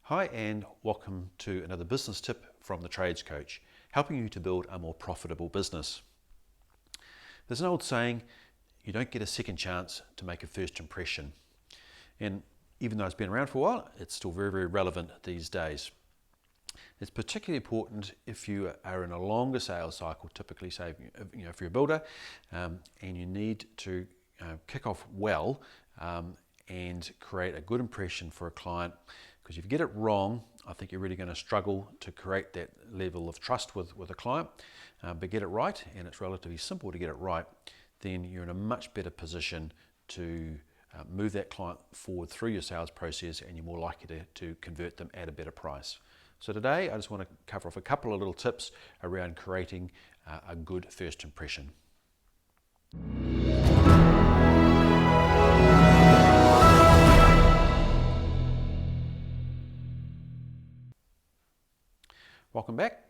Hi and welcome to another business tip from the Trades Coach, helping you to build a more profitable business. There's an old saying, you don't get a second chance to make a first impression. And even though it's been around for a while, it's still very, very relevant these days. It's particularly important if you are in a longer sales cycle, typically say, if you're a builder and you need to kick off well and create a good impression for a client. Because if you get it wrong, I think you're really going to struggle to create that level of trust with a client. But get it right, and it's relatively simple to get it right, then you're in a much better position to move that client forward through your sales process, and you're more likely to convert them at a better price. So today I just want to cover off a couple of little tips around creating a good first impression. Welcome back.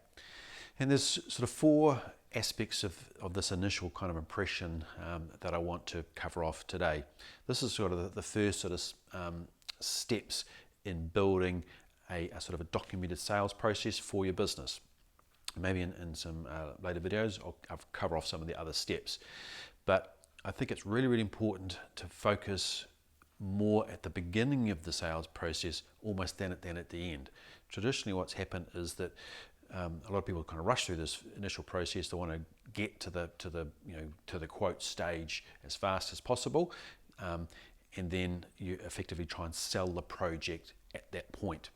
And there's sort of four aspects of this initial kind of impression that I want to cover off today. This is sort of the first sort of steps in building a sort of a documented sales process for your business. Maybe in some later videos I'll cover off some of the other steps. But I think it's really, really important to focus more at the beginning of the sales process almost than at the end. Traditionally what's happened is that a lot of people kind of rush through this initial process. They want to get to the quote stage as fast as possible, and then you effectively try and sell the project at that point.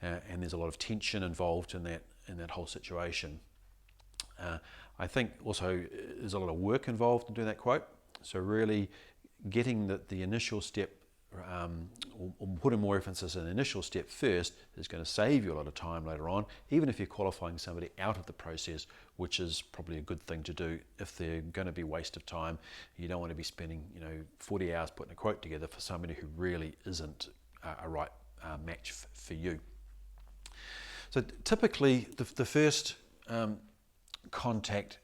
And there's a lot of tension involved in that whole situation. I think also there's a lot of work involved in doing that quote. So really getting the initial step, or putting more emphasis on the initial step first, is going to save you a lot of time later on, even if you're qualifying somebody out of the process, which is probably a good thing to do. If they're going to be a waste of time, you don't want to be spending 40 hours putting a quote together for somebody who really isn't a right match for you. So typically the first contact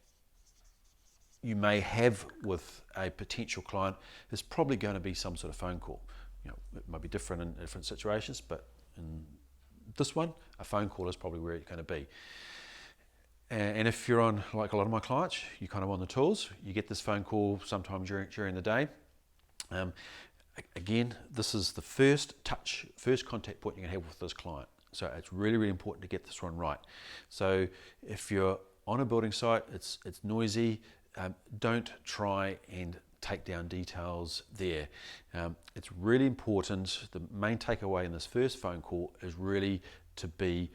you may have with a potential client is probably going to be some sort of phone call. It might be different in different situations, but in this one, a phone call is probably where it's going to be. And if you're on, like a lot of my clients, you're kind of on the tools, you get this phone call sometime during the day. Again, this is the first contact point you're going to have with this client. So it's really, really important to get this one right. So if you're on a building site, it's noisy, don't try and take down details there. It's really important. The main takeaway in this first phone call is really to be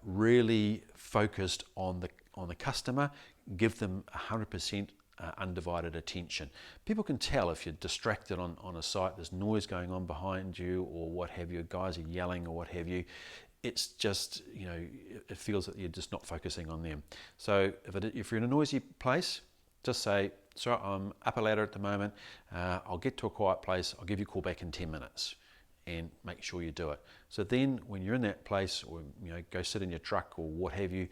really focused on the customer. Give them 100% undivided attention. People can tell if you're distracted on a site, there's noise going on behind you or what have you, guys are yelling or what have you. It's just, it feels that you're just not focusing on them. So if you're in a noisy place, just say, sorry, I'm up a ladder at the moment, I'll get to a quiet place, I'll give you a call back in 10 minutes, and make sure you do it. So then when you're in that place, or go sit in your truck or what have you,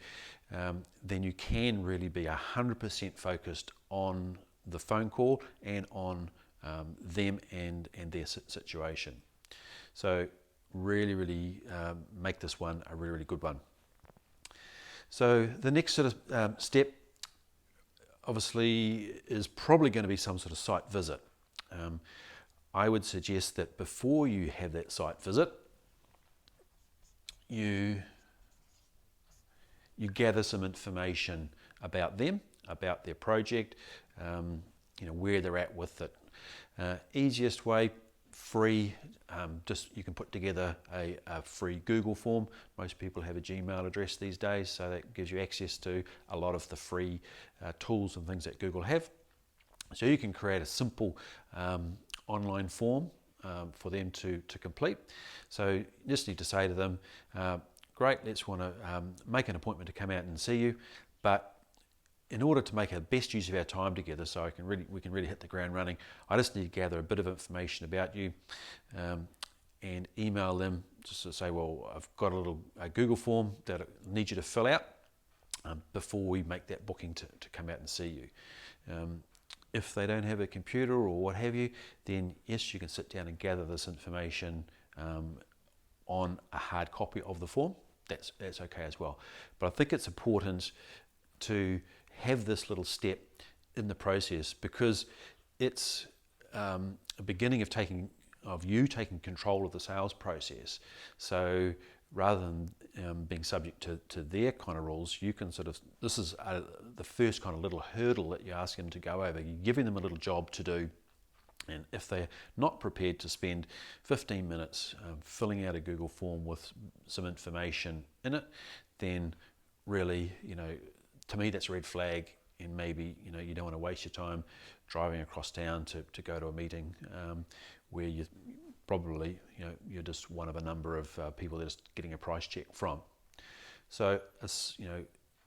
then you can really be 100% focused on the phone call and on them and their situation. So really, really make this one a really, really good one. So the next sort of step obviously is probably going to be some sort of site visit. I would suggest that before you have that site visit, you gather some information about them, about their project, where they're at with it. Easiest way, free, you can put together a free Google form. Most people have a Gmail address these days, so that gives you access to a lot of the free tools and things that Google have. So you can create a simple online form for them to complete. So you just need to say to them, great, let's want to make an appointment to come out and see you, but in order to make the best use of our time together, so we can really hit the ground running, I just need to gather a bit of information about you and email them just to say, well, I've got a Google form that I need you to fill out before we make that booking to come out and see you. If they don't have a computer or what have you, then yes, you can sit down and gather this information on a hard copy of the form, that's okay as well. But I think it's important to have this little step in the process, because it's a beginning of you taking control of the sales process. So rather than being subject to their kind of rules, you can this is the first kind of little hurdle that you ask them to go over. You're giving them a little job to do, and if they're not prepared to spend 15 minutes filling out a Google form with some information in it, then really, to me that's a red flag, and maybe you don't want to waste your time driving across town to go to a meeting where you probably you're just one of a number of people that are just getting a price check from. So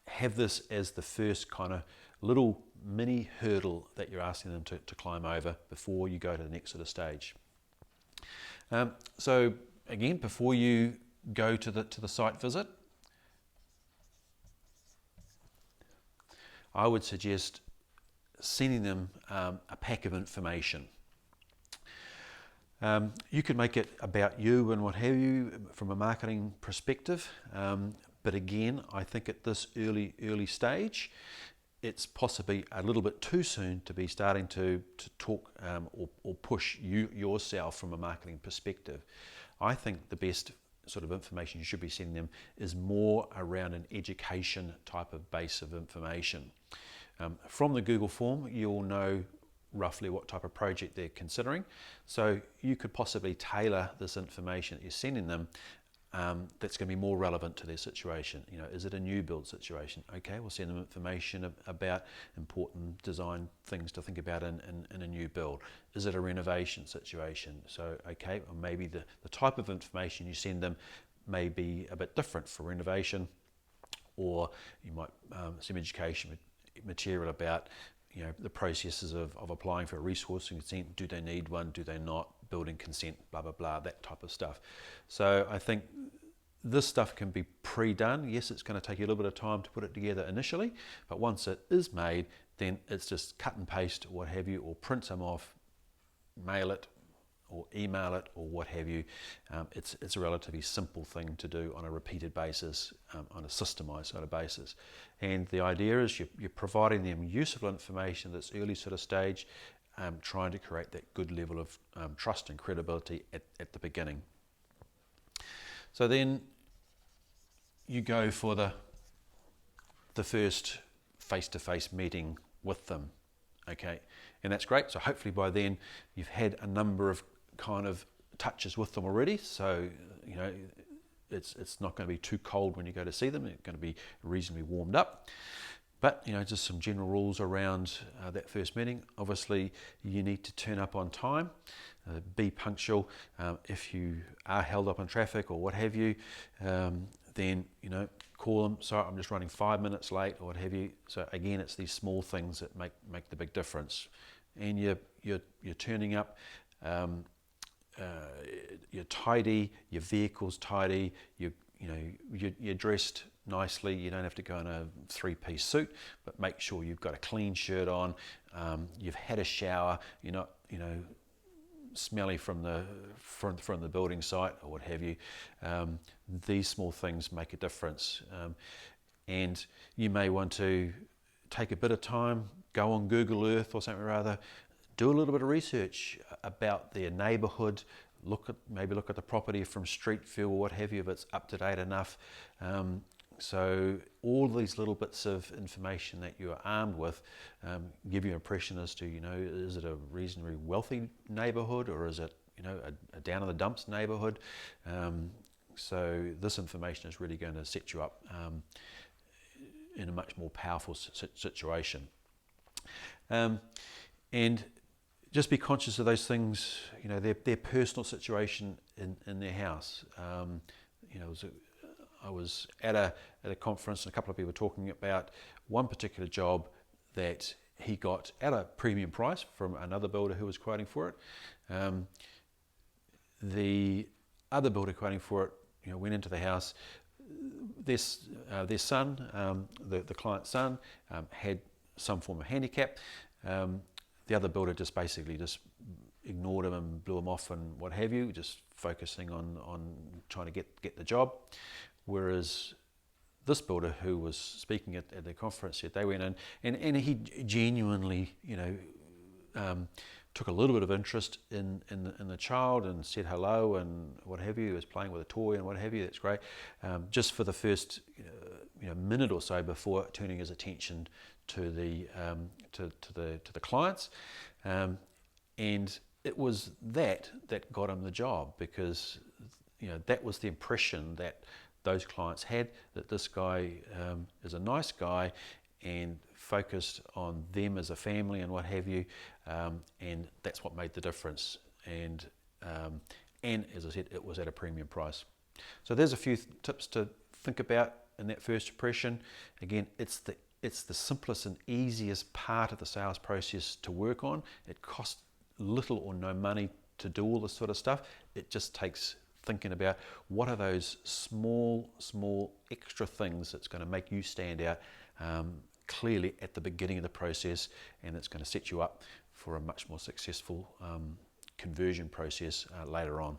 have this as the first kind of little mini hurdle that you're asking them to climb over before you go to the next sort of stage. So again, before you go to the site visit, I would suggest sending them a pack of information. You could make it about you and what have you from a marketing perspective, but again, I think at this early stage, it's possibly a little bit too soon to be starting to talk or push yourself from a marketing perspective. I think the best sort of information you should be sending them is more around an education type of base of information. From the Google form, you'll know roughly what type of project they're considering, so you could possibly tailor this information that you're sending them that's going to be more relevant to their situation. Is it a new build situation? Okay, we'll send them information about important design things to think about in a new build. Is it a renovation situation? So okay, or maybe the type of information you send them may be a bit different for renovation, or you might some education material about the processes of applying for a resource consent. Do they need one? Do they not? Building consent, blah, blah, blah, that type of stuff. So I think this stuff can be pre-done. Yes, it's going to take you a little bit of time to put it together initially, but once it is made, then it's just cut and paste, or what have you, or print some off, mail it, or email it, or what have you. It's a relatively simple thing to do on a repeated basis, on a systemized sort of basis. And the idea is you're providing them useful information at this early sort of stage, trying to create that good level of trust and credibility at the beginning. So then you go for the first face-to-face meeting with them, okay? And that's great. So hopefully by then you've had a number of kind of touches with them already, so it's not going to be too cold when you go to see them. It's going to be reasonably warmed up. But just some general rules around that first meeting. Obviously, you need to turn up on time, be punctual. If you are held up on traffic or what have you, then call them. Sorry, I'm just running 5 minutes late or what have you. So again, it's these small things that make the big difference. And you're turning up. You're tidy. Your vehicle's tidy. You're dressed nicely. You don't have to go in a 3-piece suit, but make sure you've got a clean shirt on. You've had a shower. You're not, smelly from the building site or what have you. These small things make a difference, and you may want to take a bit of time, go on Google Earth or something or other, do a little bit of research about their neighbourhood. Maybe look at the property from Street View or what have you, if it's up to date enough. So all these little bits of information that you are armed with give you an impression as to, is it a reasonably wealthy neighbourhood, or is it, a down in the dumps neighbourhood? So this information is really going to set you up in a much more powerful situation. And just be conscious of those things, their personal situation in their house. I was at a conference, and a couple of people were talking about one particular job that he got at a premium price from another builder who was quoting for it. The other builder quoting for it, went into the house. Their son, the client's son, had some form of handicap. The other builder just basically ignored him and blew him off and what have you, just focusing on trying to get the job. Whereas this builder who was speaking at the conference said they went in and he genuinely, took a little bit of interest in the child and said hello and what have you. He was playing with a toy and what have you. That's great. Just for the first minute or so before turning his attention to the clients, and it was that got him the job, because that was the impression that those clients had, that this guy is a nice guy and focused on them as a family and what have you, and that's what made the difference. And as I said, it was at a premium price. So there's a few tips to think about in that first impression. Again, it's the simplest and easiest part of the sales process to work on. It costs little or no money to do all this sort of stuff. It just takes thinking about what are those small extra things that's going to make you stand out clearly at the beginning of the process, and it's going to set you up for a much more successful conversion process later on.